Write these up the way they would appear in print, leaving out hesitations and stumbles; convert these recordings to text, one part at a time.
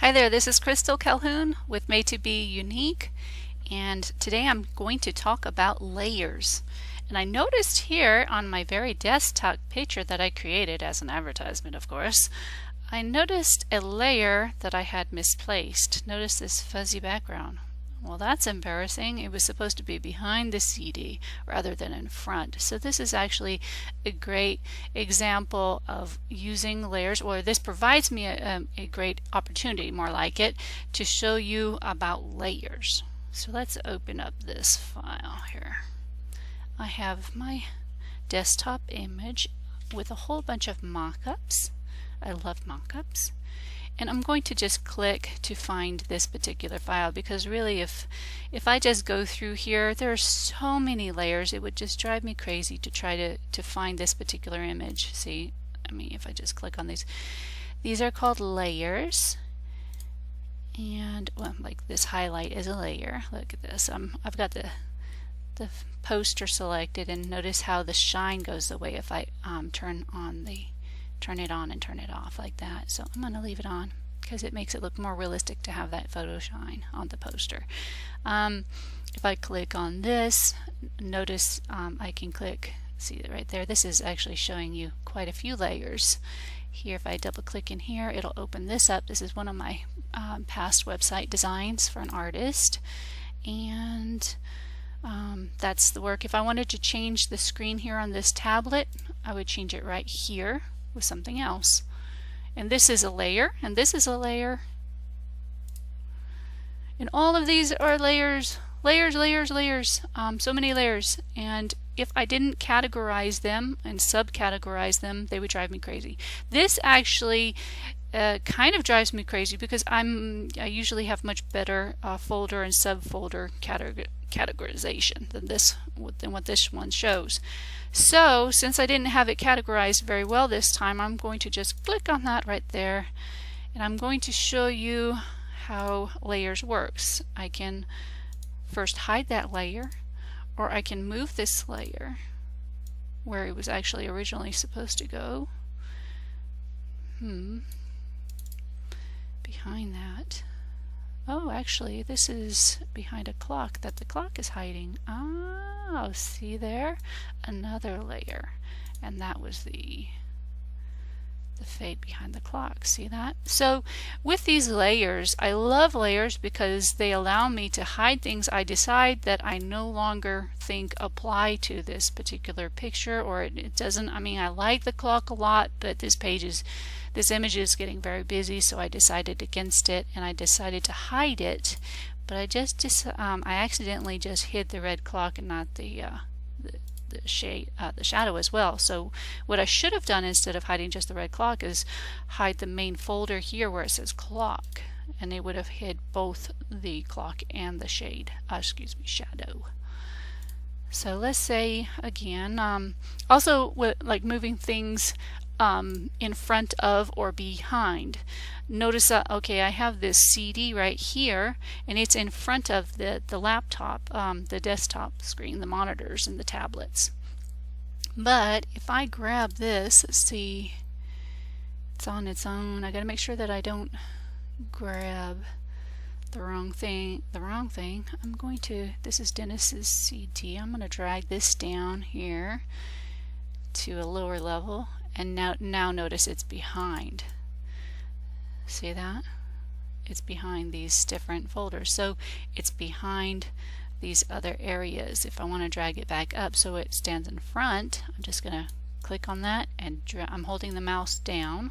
Hi there, this is Crystal Calhoun with Made to Be Unique, and today I'm going to talk about layers. And I noticed here on my very desktop picture that I created as an advertisement, of course, I noticed a layer that I had misplaced. Notice this fuzzy background. Well, that's embarrassing. It was supposed to be behind the CD rather than in front. So this is actually a great example of using layers, or this provides me a great opportunity, more like it, to show you about layers. So let's open up this file here. I have my desktop image with a whole bunch of mock-ups. I love mock-ups. And I'm going to just click to find this particular file, because really if I just go through here, there are so many layers, it would just drive me crazy to try to find this particular image. See, I mean, if I just click on these are called layers. And well, like this highlight is a layer. Look at this. I've got the poster selected, and notice how the shine goes away if I turn it on and turn it off like that. So I'm going to leave it on because it makes it look more realistic to have that photo shine on the poster. If I click on this, notice I can click, see it right there, this is actually showing you quite a few layers. Here, if I double click in here, it'll open this up. This is one of my past website designs for an artist, and that's the work. If I wanted to change the screen here on this tablet, I would change it right here with something else. And this is a layer, and this is a layer, and all of these are layers, layers, layers, layers, so many layers. And if I didn't categorize them and subcategorize them, they would drive me crazy. This actually kind of drives me crazy because I usually have much better folder and subfolder categorization than what this one shows. So since I didn't have it categorized very well this time, I'm going to just click on that right there, and I'm going to show you how layers works. I can first hide that layer, or I can move this layer where it was actually originally supposed to go. Behind that. Oh, actually, this is behind a clock that the clock is hiding. Oh, see there? Another layer. And that was the fade behind the clock. See that? So with these layers, I love layers because they allow me to hide things I decide that I no longer think apply to this particular picture, or it doesn't. I mean, I like the clock a lot, but this image is getting very busy, so I decided against it, and I decided to hide it. But I accidentally just hid the red clock and not the shadow as well. So what I should have done instead of hiding just the red clock is hide the main folder here where it says clock, and it would have hid both the clock and the shadow. So let's say again, also like moving things in front of or behind. Notice that, okay, I have this CD right here, and it's in front of the laptop, the desktop screen, the monitors and the tablets. But if I grab this, let's see, it's on its own. I gotta make sure that I don't grab the wrong thing. I'm going to, this is Dennis's CD. I'm going to drag this down here to a lower level, and now notice it's behind. See that? It's behind these different folders. So it's behind these other areas. If I want to drag it back up so it stands in front, I'm just going to click on that, and I'm holding the mouse down.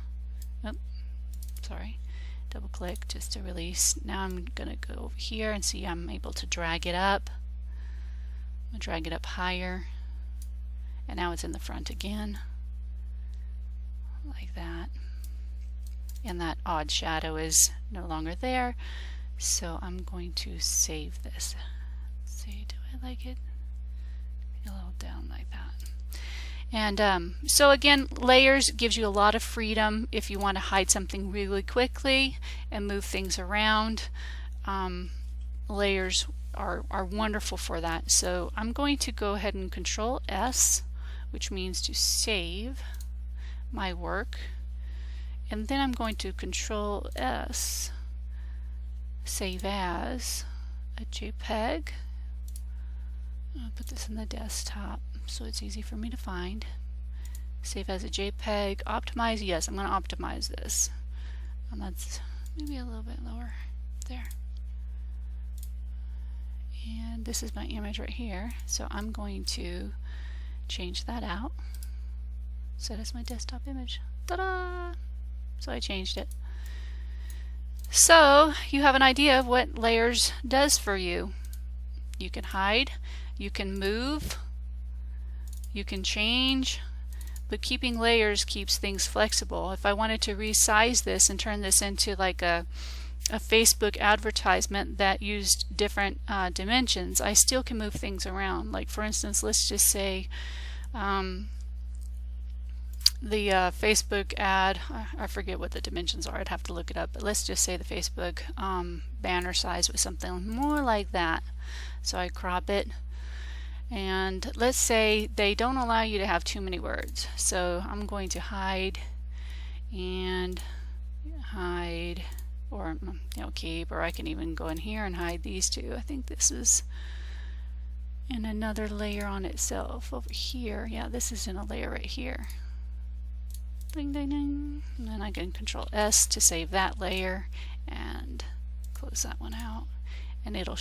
Double click just to release. Now I'm going to go over here and see I'm able to drag it up. I'm going to drag it up higher, and now it's in the front again, like that. And that odd shadow is no longer there, so I'm going to save this. Let's see, do I like it? A little down like that. And so again, layers gives you a lot of freedom if you want to hide something really quickly and move things around. Layers are wonderful for that. So I'm going to go ahead and Control S, which means to save my work, and then I'm going to Control S save as a JPEG. I'll put this in the desktop so it's easy for me to find. Save as a JPEG. Optimize, yes, I'm going to optimize this. And that's maybe a little bit lower there. And this is my image right here, so I'm going to change that out. Set as my desktop image. Ta-da! So I changed it. So you have an idea of what layers does for you. You can hide, you can move, you can change, but keeping layers keeps things flexible. If I wanted to resize this and turn this into like a Facebook advertisement that used different dimensions, I still can move things around. Like for instance, let's just say the Facebook ad, I forget what the dimensions are, I'd have to look it up, but let's just say the Facebook banner size was something more like that. So I crop it, and let's say they don't allow you to have too many words, so I'm going to hide and hide, or keep, or I can even go in here and hide these two. I think this is in another layer on itself over here. Yeah, this is in a layer right here. Ding, ding, ding. And then I can Control S to save that layer and close that one out, and it'll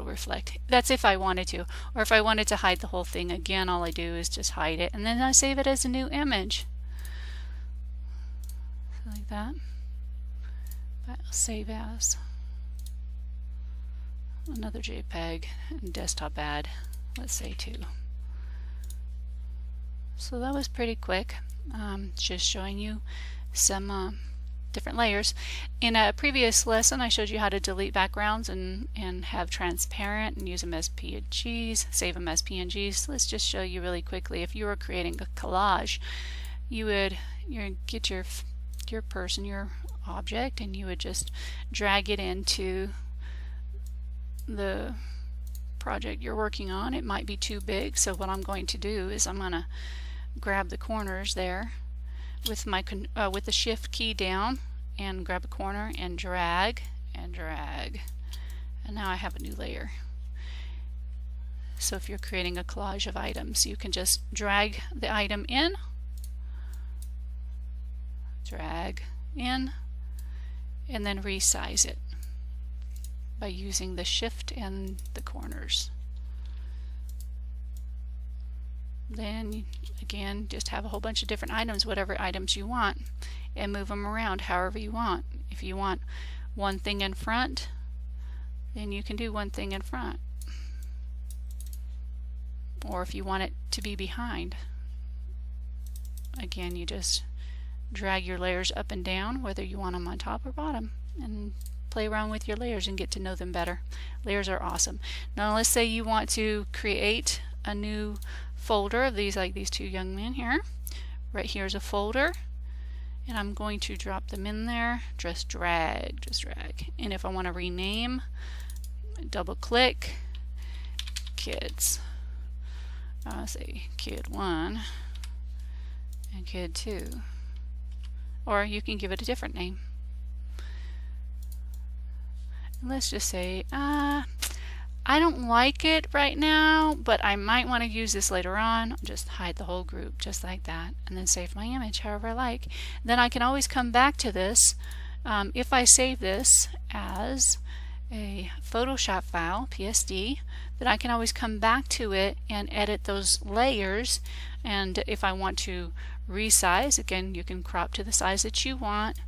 reflect. That's if I wanted to, or if I wanted to hide the whole thing, again all I do is just hide it and then I save it as a new image. So like that. But I'll save as another JPEG and desktop ad, let's say 2. So that was pretty quick. Just showing you some different layers. In a previous lesson I showed you how to delete backgrounds and have transparent and use them as PNGs, save them as PNGs. Let's just show you really quickly. If you were creating a collage, you would get your person, your object, and you would just drag it into the project you're working on. It might be too big, so what I'm going to do is I'm going to grab the corners there with my with the shift key down and grab a corner and drag and drag, and now I have a new layer. So if you're creating a collage of items, you can just drag the item in, drag in, and then resize it by using the shift and the corners. Then again, just have a whole bunch of different items, whatever items you want, and move them around however you want. If you want one thing in front, then you can do one thing in front. Or if you want it to be behind, again you just drag your layers up and down, whether you want them on top or bottom, and play around with your layers and get to know them better. Layers are awesome. Now let's say you want to create a new folder of these, like these two young men here. Right here is a folder, and I'm going to drop them in there. Just drag. And if I want to rename, double click kids. Say kid 1 and kid 2, or you can give it a different name. And let's just say I don't like it right now, but I might want to use this later on. Just hide the whole group just like that, and then save my image however I like. Then I can always come back to this. If I save this as a Photoshop file, PSD, then I can always come back to it and edit those layers. And if I want to resize, again, you can crop to the size that you want.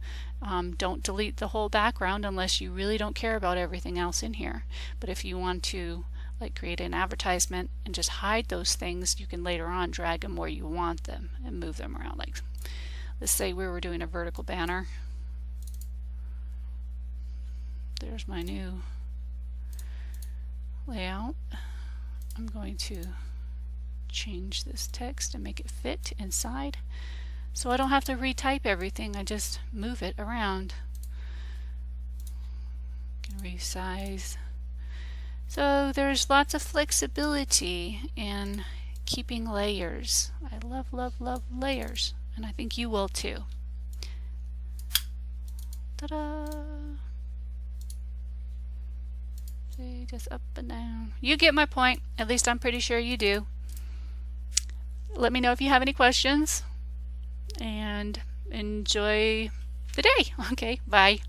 Don't delete the whole background unless you really don't care about everything else in here. But if you want to create an advertisement and just hide those things, you can later on drag them where you want them and move them around. Like, let's say we were doing a vertical banner. There's my new layout. I'm going to change this text and make it fit inside, so I don't have to retype everything. I just move it around. Can resize. So there's lots of flexibility in keeping layers. I love, love, love layers, and I think you will too. Ta-da! See, just up and down. You get my point. At least I'm pretty sure you do. Let me know if you have any questions, and enjoy the day. Okay, bye.